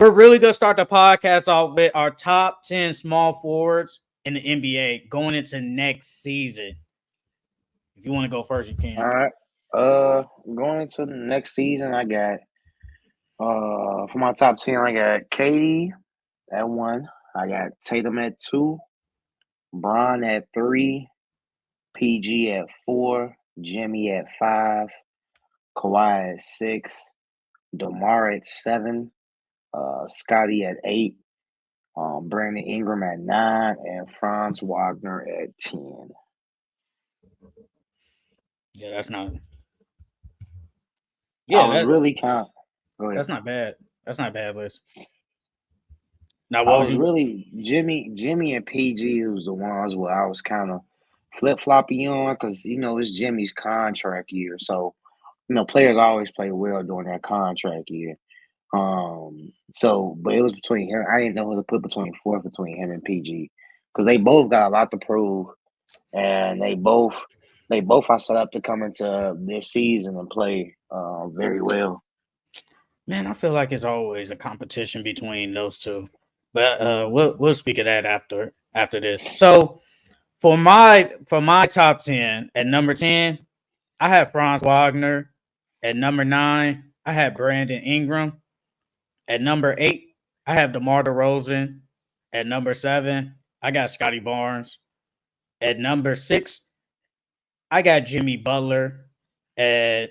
we're really gonna start the podcast off with our top 10 small forwards in the NBA going into next season. If you want to go first, you All can. right. Going into the next season, I got for my top 10, I got Katie at 1. I got Tatum at 2, Bron at 3, PG at 4, Jimmy at 5, Kawhi at 6, DeMar at 7, Scotty at 8, Brandon Ingram at 9, and Franz Wagner at 10. Yeah, that's not. I Yeah, was really kind of go ahead. that's not bad. That's not a bad list. Now, I what was was you? really Jimmy and PG was the ones where I was kind of flip floppy on because it's Jimmy's contract year, so players always play well during that contract year. But it was between him. I didn't know who to put between him and PG because they both got a lot to prove, and they both are set up to come into this season and play very well. Man, I feel like it's always a competition between those two. But we'll speak of that after this. So for my top 10, at number 10, I have Franz Wagner. At number 9, I have Brandon Ingram. At number 8, I have DeMar DeRozan. At number 7, I got Scotty Barnes. At number 6, I got Jimmy Butler. At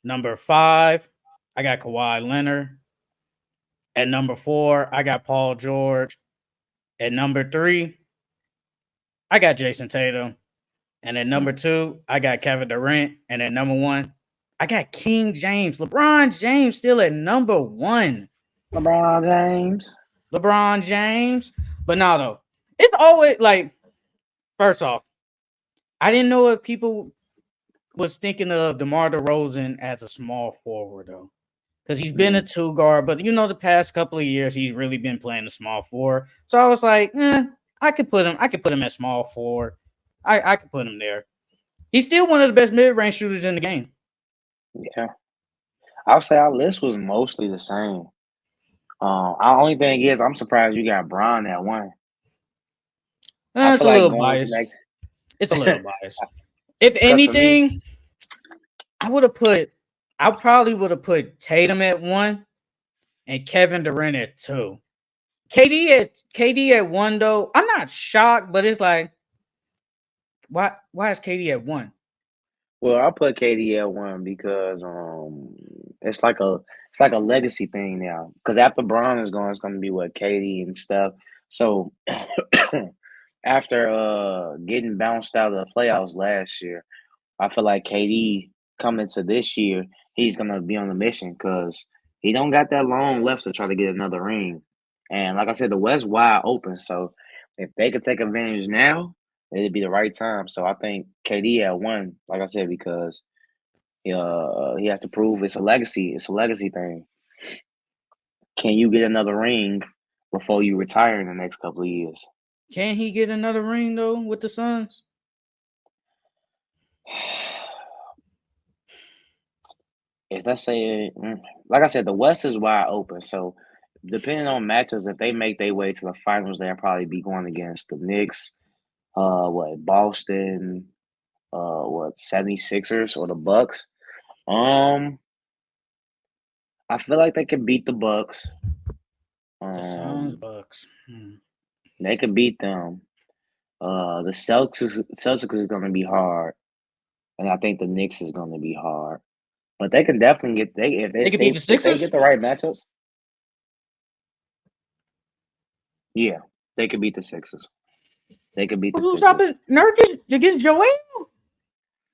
number 5, I got Kawhi Leonard. At number 4, I got Paul George. At number 3, I got Jason Tatum. And at number 2, I got Kevin Durant. And at number 1, I got King James. LeBron James still at number 1. LeBron James. LeBron James. But now, though, it's always like, first off, I didn't know if people was thinking of DeMar DeRozan as a small forward, though. Because he's been a two guard, but the past couple of years he's really been playing the small four. So I was like, I could put him at small forward. I could put him there. He's still one of the best mid range shooters in the game. Yeah, I'll say our list was mostly the same. Our only thing is, I'm surprised you got Bron at 1. I It's feel a like little going to biased. next It's a little biased. If because for me, anything, I probably would have put Tatum at 1 and Kevin Durant at 2. KD at 1 though. I'm not shocked, but it's like, why is KD at 1? well, I'll put KD at 1 because it's like a legacy thing now. Because after Bron is gone, it's going to be what KD and stuff. So after getting bounced out of the playoffs last year, I feel like KD coming to this year, he's gonna be on a mission because he don't got that long left to try to get another ring. And like I said, the West wide open. So if they could take advantage now, it'd be the right time. So I think KD at 1, like I said, because he has to prove it's a legacy. It's a legacy thing. Can you get another ring before you retire in the next couple of years? Can he get another ring though with the Suns? If let's say, like I said, the West is wide open. So depending on matchups, if they make their way to the finals, they'll probably be going against the Knicks, Boston, 76ers or the Bucks. Um, I feel like they can beat the Bucks. The Suns, Um, Bucks. they can beat them. The Celtics is going to be hard, and I think the Knicks is going to be hard. But they can definitely get they They could beat the if they Sixers. get the right matchups. Yeah, they could beat the Sixers. They could beat the Who's Sixers. stopping Nurkic against Joel?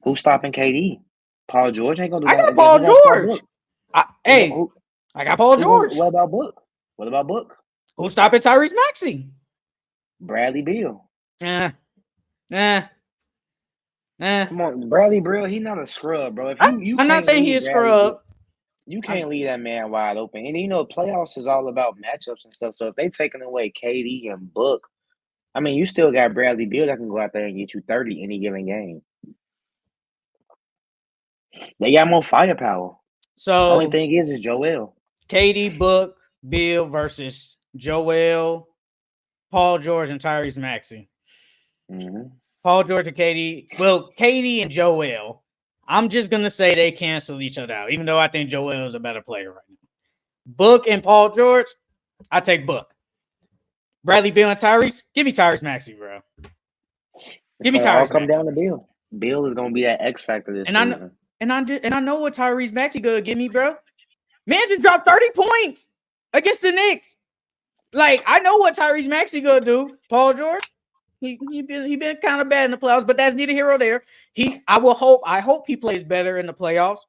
Who's stopping KD? Paul George ain't gonna do I that. got Then Paul who gonna stop George. Book? Who, Hey, who, I got Paul George. what about Book? What about Book? Who's stopping Tyrese Maxey? Bradley Beal. Eh, eh, eh. Come on, Bradley Beal. He's not a scrub, bro. If you I'm not can't saying leave he's Bradley Beal, scrub. you can't leave that man wide open. And playoffs is all about matchups and stuff. So if they taking away KD and Book, I mean, you still got Bradley Beal that can go out there and get you 30 any given game. They got more firepower. So Only thing is Joel. KD, Book, Bill versus Joel, Paul George, and Tyrese Maxey. Mm-hmm. Paul George and Katie. Well, Katie and Joel. I'm just gonna say they cancel each other out, even though I think Joel is a better player right now. Book and Paul George, I take Book. Bradley Bill and Tyrese, give me Tyrese Maxey, bro. It's Give me gonna all Tyrese come Maxey. down to Bill. Bill is gonna be that X factor this And I know, season. and I know what Tyrese Maxey gonna give me, bro. Man just dropped 30 points against the Knicks. Like, I know what Tyrese Maxey gonna do. Paul George, he been kind of bad in the playoffs, but that's neither here nor there. I hope he plays better in the playoffs.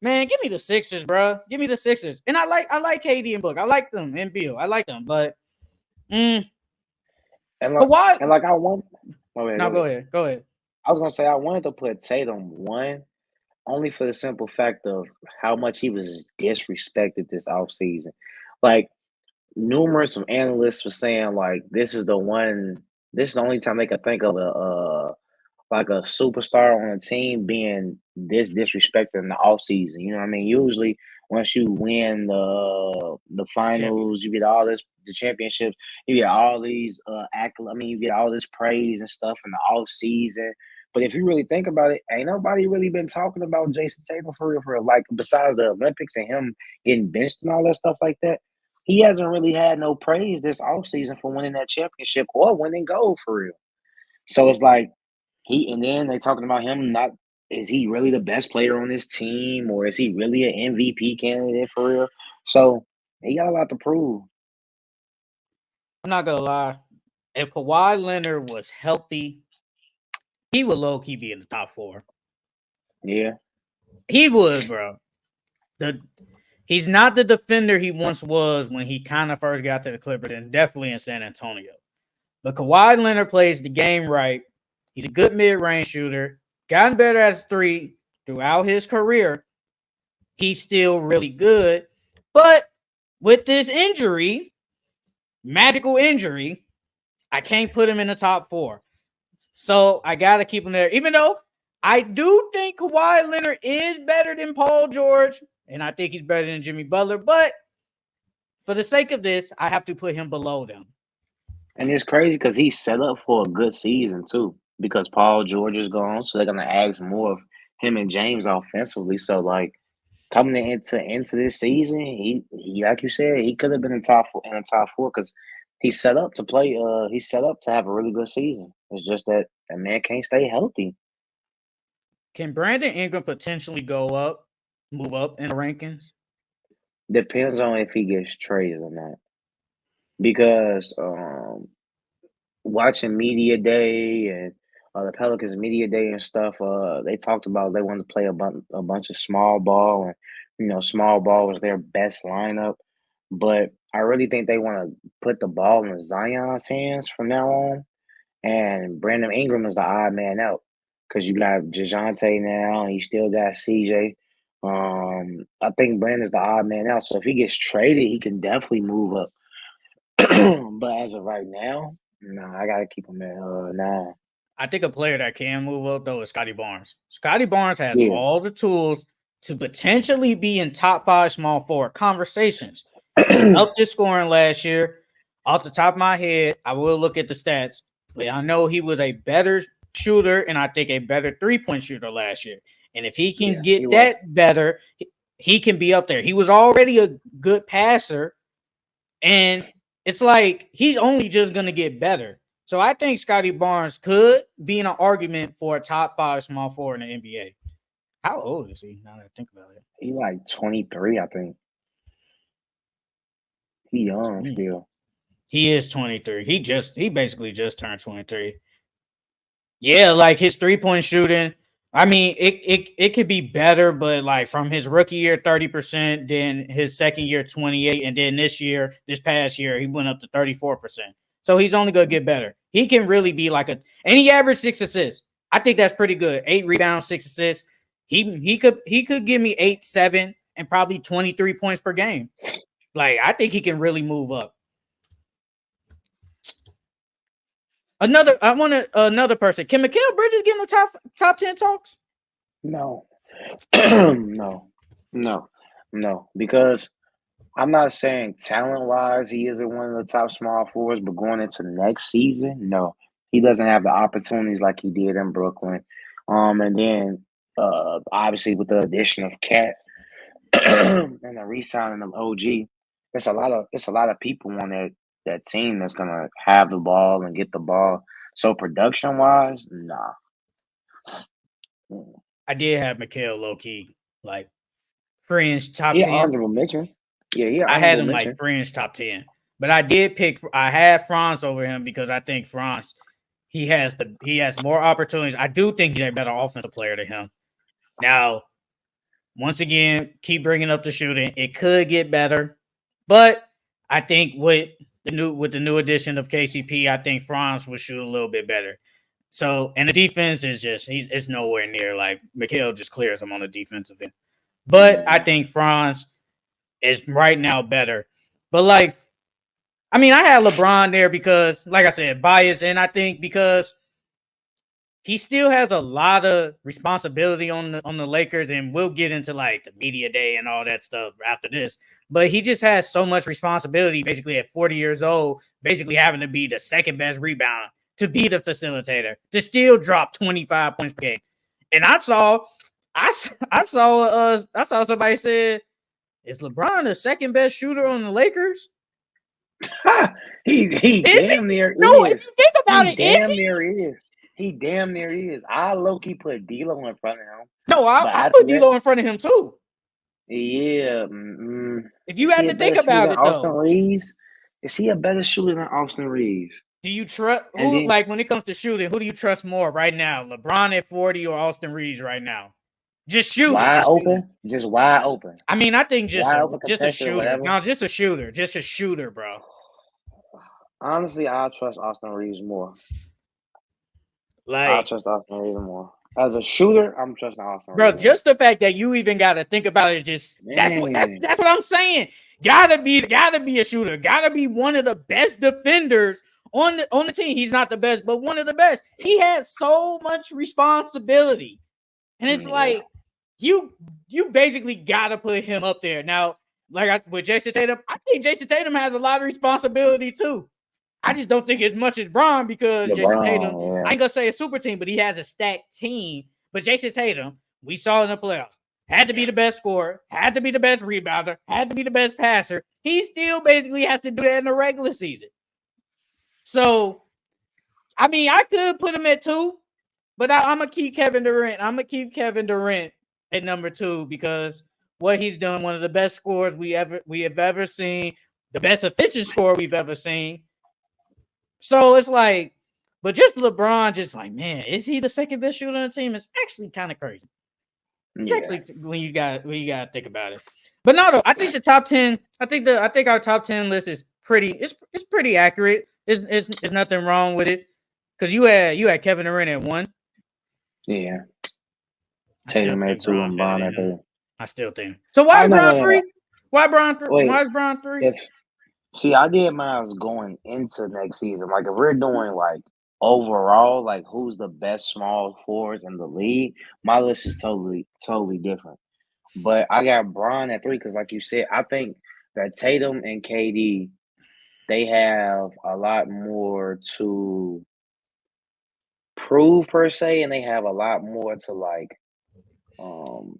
Man, give me the Sixers, bro. Give me the Sixers. And I like KD and Book. I like them and Bill. I like them, but And like, Kawhi. and like I want. Oh, wait, No, go ahead. go ahead. I was gonna say I wanted to put Tatum one, only for the simple fact of how much he was disrespected this offseason. Like numerous of analysts were saying, like this is the one. This is the only time they could think of a like a superstar on a team being this disrespected in the off season. You know what I mean? Usually once you win the finals, you get all this the championships, you get all these accolades. I mean, you get all this praise and stuff in the off season. But if you really think about it, ain't nobody really been talking about Jason Tatum for real, like besides the Olympics and him getting benched and all that stuff like that. He hasn't really had no praise this offseason for winning that championship or winning gold for real. So it's like and then they talking about him not is he really the best player on this team or is he really an MVP candidate for real? So he got a lot to prove. I'm not gonna lie. If Kawhi Leonard was healthy, he would low key be in the top 4. Yeah. He would, bro. He's not the defender he once was when he kind of first got to the Clippers and definitely in San Antonio. But Kawhi Leonard plays the game right. He's a good mid-range shooter. Gotten better as 3 throughout his career. He's still really good. But with this injury, magical injury, I can't put him in the top 4. So I got to keep him there. Even though I do think Kawhi Leonard is better than Paul George, and I think he's better than Jimmy Butler. But for the sake of this, I have to put him below them. And it's crazy because he's set up for a good season too. Because Paul George is gone, so they're gonna ask more of him and James offensively. So like coming into this season, he like you said, he could have been in the top 4 because he's set up to play. He's set up to have a really good season. It's just that man can't stay healthy. Can Brandon Ingram potentially move up in the rankings? Depends on if he gets traded or not. Because watching media day and the Pelicans media day and stuff, they talked about they wanted to play a bunch of small ball, and small ball was their best lineup. But I really think they want to put the ball in Zion's hands from now on, and Brandon Ingram is the odd man out because you got Dejounte now, and you still got CJ. I think Brandon's the odd man out. So if he gets traded, he can definitely move up. But as of right now, no, I gotta keep him at 9. I think a player that can move up, though, is Scotty Barnes. Scotty Barnes has Yeah. all the tools to potentially be in top 5 small forward conversations. He upped his scoring last year. Off the top of my head, I will look at the stats, but I know he was a better shooter and I think a better 3-point shooter last year. And if he can get that better, he can be up there. He was already a good passer, and it's like he's only just going to get better. So I think Scotty Barnes could be in an argument for a top 5 small forward in the NBA. How old is he? Now that I think about it, He like 23, I think. He young still. He is 23. He basically just turned 23. Yeah, like his 3-point shooting. I mean, it could be better, but like from his rookie year, 30%, then his second year, 28, and then this past year, he went up to 34%. So he's only gonna get better. He can really be like and he averaged 6 assists. I think that's pretty good. 8 rebounds, 6 assists. He could give me 8, 7, and probably 23 points per game. Like, I think he can really move up. Another person. Can Mikal Bridges get in the top 10 talks? No. No. Because I'm not saying talent wise he isn't one of the top small forwards, but going into next season, no, he doesn't have the opportunities like he did in Brooklyn. And then obviously with the addition of Cat and the re-signing of OG, it's a lot of people on that team that's gonna have the ball and get the ball. So production wise, nah. I did have Mikhail low key, like fringe top He an 10. honorable mention. Yeah, he an I had honorable him like mention. fringe top 10. But I did pick I had Franz over him because I think Franz he has more opportunities. I do think he's a better offensive player than him. Now, once again, keep bringing up the shooting. It could get better, but I think with the new addition of KCP, I think Franz will shoot a little bit better. So, and the defense is just it's nowhere near like Mikhail just clears him on the defensive end. But I Yeah. think Franz is right now better. But like, I mean, I had LeBron there because, like I said, bias, and I think because he still has a lot of responsibility on the Lakers, and we'll get into like the media day and all that stuff after this. But he just has so much responsibility, basically at 40 years old, basically having to be the second best rebounder, to be the facilitator, to still drop 25 points per game. And I saw somebody said, "Is LeBron the second best shooter on the Lakers?" he Is he? damn near No, if is. you think about He it, is damn he? near is. He damn near is. I low key put D'Lo in front of him, No, but I after put that, D'Lo in front of him too. yeah. If you Is had he a to think better shooter about than it, Austin though, Reeves? Is he a better shooter than Austin Reeves? do you trust And who? then Like when it comes to shooting, who do you trust more right now? LeBron at 40 or Austin Reeves right now? Just shooting, wide just shooting. open, just wide open, I mean, I think wide open just a contested or shooter. whatever. No, just a shooter, bro. Honestly, I trust Austin Reeves more. I Like, trust Austin Reeves more. As a shooter, I'm trusting Austin bro, Reeves more. just the fact that you even got to think about it, just Man, that's what I'm saying. Gotta be a shooter. Gotta be one of the best defenders on the team. He's not the best, but one of the best. He has so much responsibility, and it's yeah, like you you basically gotta put him up there now. With Jason Tatum, I think Jason Tatum has a lot of responsibility too. I just don't think as much as Bron because Jason Tatum, LeBron, I yeah. ain't gonna say a super team, but he has a stacked team. But Jason Tatum, we saw in the playoffs, had to be the best scorer, had to be the best rebounder, had to be the best passer. He still basically has to do that in the regular season. So, I mean, I could put him at 2, but I'm gonna keep Kevin Durant. I'm gonna keep Kevin Durant at number 2 because what he's done, one of the best scores we have ever seen, the best efficient score we've ever seen. So it's like, but just LeBron, just like, man, is he the second best shooter on the team? It's actually kind of crazy. It's Yeah. actually when you got to think about it. But no, though, I think the top 10. I think our top 10 list is pretty. It's pretty accurate. It's nothing wrong with it because you had Kevin Durant at 1. Yeah. I still Tatum at think two Bron and better Bron than at him. three. I still think. So why Oh is no no Bron no 3? no. Why Wait, is Bron 3? if see, I did mine going into next season. Like if we're doing like overall, like who's the best small forwards in the league, my list is totally different. But I got Bron at three because, like you said, I think that Tatum and KD they have a lot more to prove per se, and they have a lot more to like um,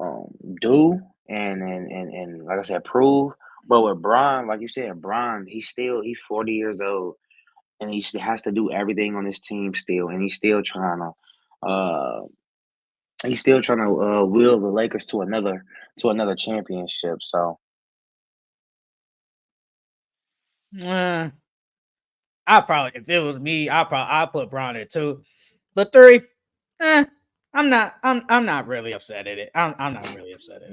um, do and like I said, prove. But with Bron, like you said, Bron, he's 40 years old and he still has to do everything on his team still, and uh he's still trying to wheel the Lakers to another championship. So Uh, I probably if it was me, I put Bron at 2, but 3. Eh, I'm not really upset at it. I'm not really upset at it.